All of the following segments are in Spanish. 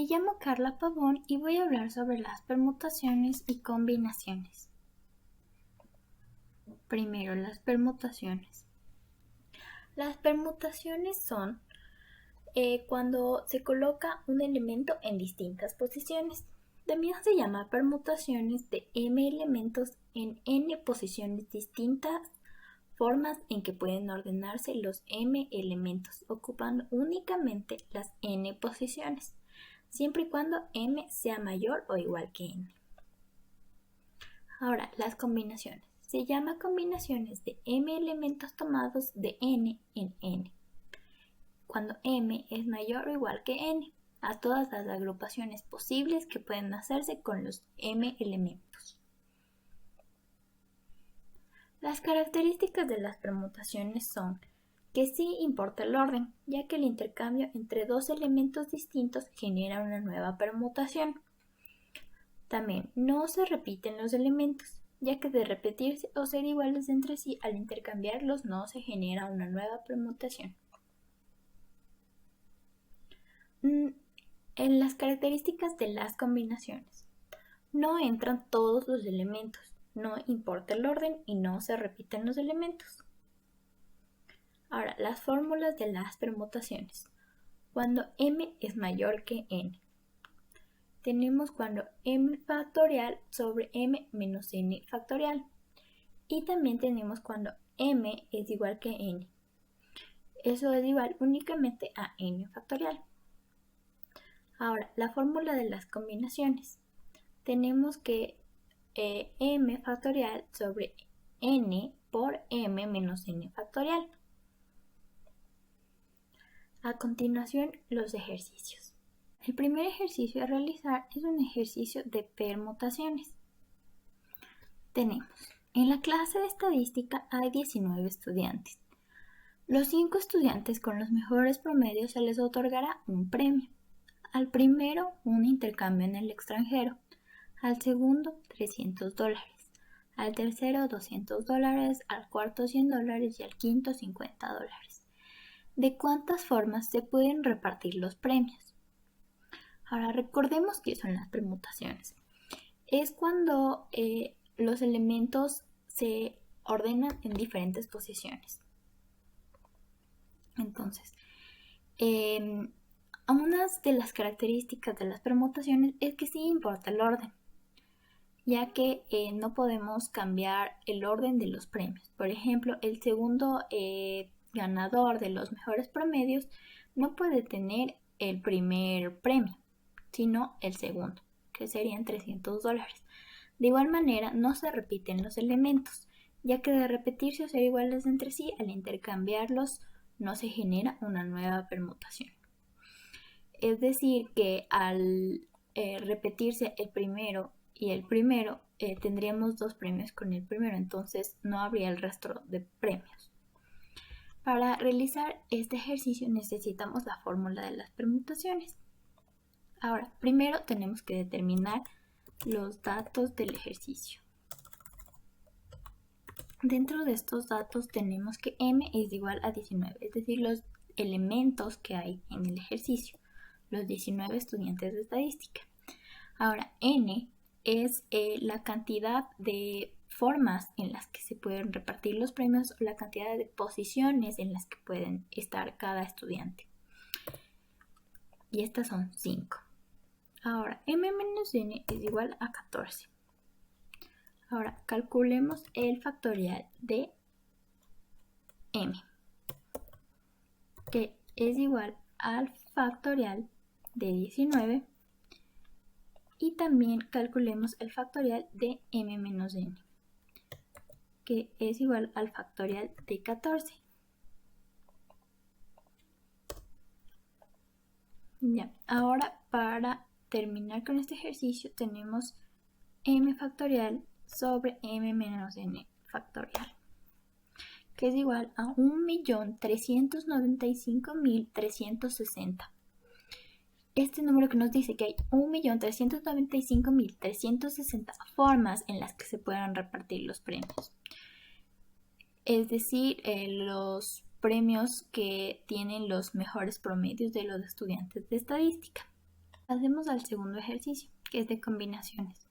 llamo Carla Pavón y voy a hablar sobre las permutaciones y combinaciones. Primero, las permutaciones. Las permutaciones son cuando se coloca un elemento en distintas posiciones. También se llama permutaciones de m elementos en n posiciones distintas, formas en que pueden ordenarse los m elementos, ocupando únicamente las n posiciones, siempre y cuando m sea mayor o igual que n. Ahora, las combinaciones. Se llama combinaciones de m elementos tomados de n en n, cuando m es mayor o igual que n, a todas las agrupaciones posibles que pueden hacerse con los m elementos. Las características de las permutaciones son que sí importa el orden, ya que el intercambio entre dos elementos distintos genera una nueva permutación. También no se repiten los elementos, ya que de repetirse o ser iguales entre sí, al intercambiarlos no se genera una nueva permutación. En las características de las combinaciones, no entran todos los elementos, no importa el orden y no se repiten los elementos. Ahora, las fórmulas de las permutaciones. Cuando m es mayor que n. Tenemos cuando m factorial sobre m menos n factorial. Y también tenemos cuando m es igual que n. Eso es igual únicamente a n factorial. Ahora, la fórmula de las combinaciones. Tenemos que m factorial sobre n por m menos n factorial. A continuación, los ejercicios. El primer ejercicio a realizar es un ejercicio de permutaciones. Tenemos, en la clase de estadística hay 19 estudiantes. Los 5 estudiantes con los mejores promedios se les otorgará un premio. Al primero, un intercambio en el extranjero. Al segundo, $300. Al tercero, $200. Al cuarto, $100 y al quinto, $50. ¿De cuántas formas se pueden repartir los premios? Ahora recordemos qué son las permutaciones. Es cuando los elementos se ordenan en diferentes posiciones. Entonces, una de las características de las permutaciones es que sí importa el orden, ya que no podemos cambiar el orden de los premios. Por ejemplo, el segundo ganador de los mejores promedios no puede tener el primer premio, sino el segundo, que serían $300. De igual manera, no se repiten los elementos, ya que de repetirse o ser iguales entre sí, al intercambiarlos no se genera una nueva permutación. Es decir, que al repetirse el primero y el primero, tendríamos dos premios con el primero, entonces no habría el resto de premios. Para realizar este ejercicio necesitamos la fórmula de las permutaciones. Ahora, primero tenemos que determinar los datos del ejercicio. Dentro de estos datos tenemos que m es igual a 19, es decir, los elementos que hay en el ejercicio, los 19 estudiantes de estadística. Ahora, n es la cantidad de formas en las que se pueden repartir los premios o la cantidad de posiciones en las que pueden estar cada estudiante. Y estas son 5. Ahora, m menos n es igual a 14. Ahora, calculemos el factorial de m, que es igual al factorial de 19. Y también calculemos el factorial de m menos n, que es igual al factorial de 14. Ya, ahora para terminar con este ejercicio tenemos m factorial sobre m menos n factorial, que es igual a 1.395.360. Este número que nos dice que hay 1.395.360 formas en las que se puedan repartir los premios. Es decir, los premios que tienen los mejores promedios de los estudiantes de estadística. Pasemos al segundo ejercicio, que es de combinaciones.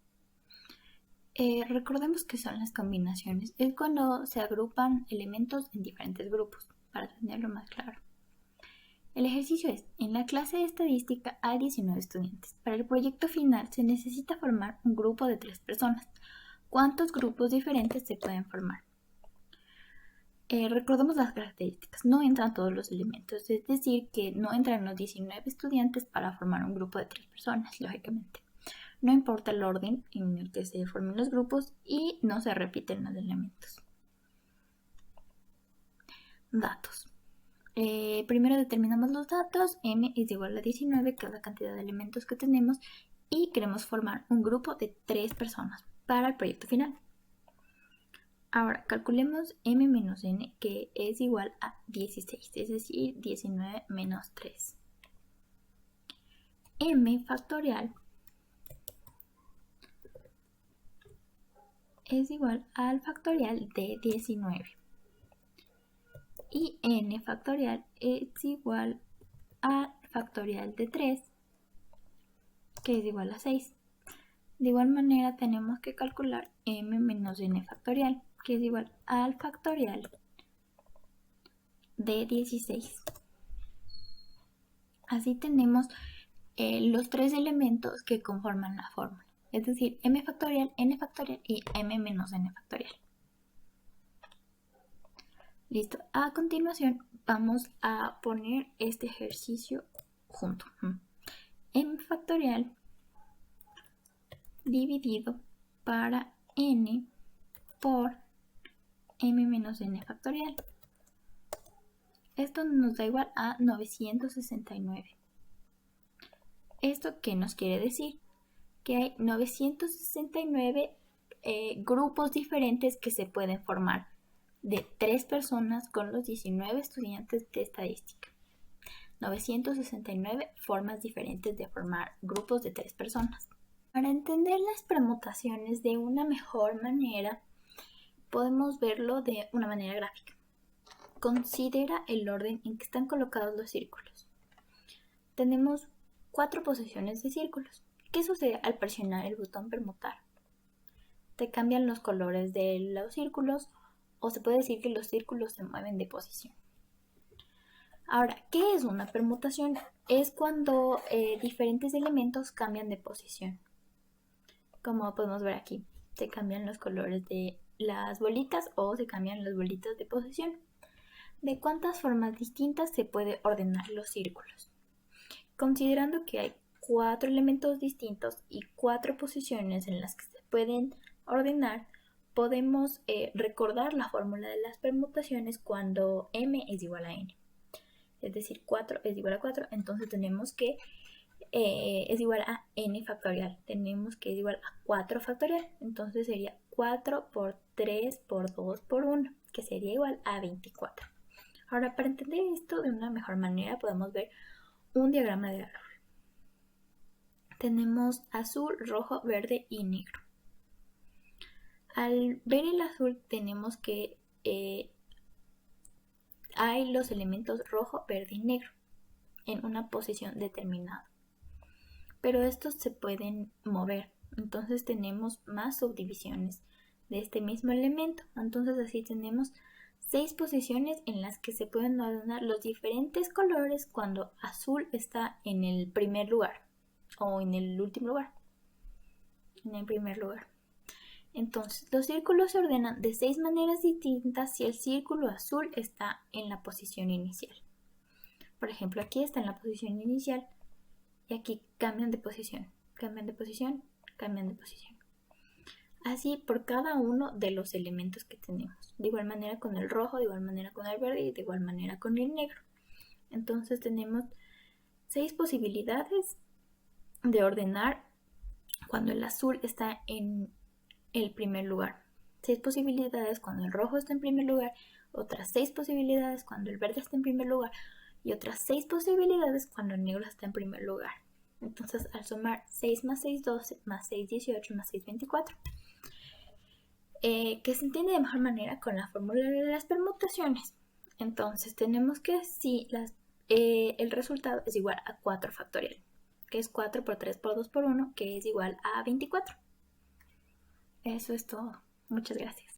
Recordemos que son las combinaciones. Es cuando se agrupan elementos en diferentes grupos, para tenerlo más claro. El ejercicio es, en la clase de estadística hay 19 estudiantes. Para el proyecto final se necesita formar un grupo de 3 personas. ¿Cuántos grupos diferentes se pueden formar? Recordemos las características. No entran todos los elementos, es decir, que no entran los 19 estudiantes para formar un grupo de 3 personas, lógicamente. No importa el orden en el que se formen los grupos y no se repiten los elementos. Datos. Primero determinamos los datos. M es igual a 19, que es la cantidad de elementos que tenemos, y queremos formar un grupo de 3 personas para el proyecto final. Ahora calculemos m menos n, que es igual a 16, es decir, 19 menos 3. M factorial es igual al factorial de 19. Y n factorial es igual al factorial de 3, que es igual a 6. De igual manera tenemos que calcular m menos n factorial, que es igual al factorial de 16. Así tenemos los 3 elementos que conforman la fórmula, es decir, m factorial, n factorial y m menos n factorial. Listo, a continuación vamos a poner este ejercicio junto. M factorial dividido para n por m menos n factorial. Esto nos da igual a 969. ¿Esto qué nos quiere decir? Que hay 969 grupos diferentes que se pueden formar de 3 personas con los 19 estudiantes de estadística. 969 formas diferentes de formar grupos de 3 personas. Para entender las permutaciones de una mejor manera, podemos verlo de una manera gráfica. Considera el orden en que están colocados los círculos. Tenemos 4 posiciones de círculos. ¿Qué sucede al presionar el botón permutar? Te cambian los colores de los círculos, o se puede decir que los círculos se mueven de posición. Ahora, ¿qué es una permutación? Es cuando diferentes elementos cambian de posición. Como podemos ver aquí, se cambian los colores de las bolitas o se cambian las bolitas de posición. ¿De cuántas formas distintas se puede ordenar los círculos? Considerando que hay 4 elementos distintos y 4 posiciones en las que se pueden ordenar, podemos recordar la fórmula de las permutaciones cuando m es igual a n. Es decir, 4 es igual a 4, entonces tenemos que es igual a n factorial. Tenemos que es igual a 4 factorial, entonces sería 4 por 3 por 2 por 1, que sería igual a 24. Ahora, para entender esto de una mejor manera, podemos ver un diagrama de árbol. Tenemos azul, rojo, verde y negro. Al ver el azul tenemos que hay los elementos rojo, verde y negro en una posición determinada. Pero estos se pueden mover, entonces tenemos más subdivisiones de este mismo elemento. Entonces así tenemos 6 posiciones en las que se pueden ordenar los diferentes colores cuando azul está en el primer lugar o en el último lugar. En el primer lugar. Entonces, los círculos se ordenan de 6 maneras distintas si el círculo azul está en la posición inicial. Por ejemplo, aquí está en la posición inicial y aquí cambian de posición, cambian de posición, cambian de posición. Así por cada uno de los elementos que tenemos. De igual manera con el rojo, de igual manera con el verde y de igual manera con el negro. Entonces tenemos 6 posibilidades de ordenar cuando el azul está en el primer lugar. 6 posibilidades cuando el rojo está en primer lugar, otras 6 posibilidades cuando el verde está en primer lugar y otras 6 posibilidades cuando el negro está en primer lugar. Entonces al sumar 6 más 6, 12, más 6, 18, más 6, 24. Que se entiende de mejor manera con la fórmula de las permutaciones. Entonces tenemos que si el resultado es igual a 4 factorial. que es 4 por 3 por 2 por 1, que es igual a 24. Eso es todo. Muchas gracias.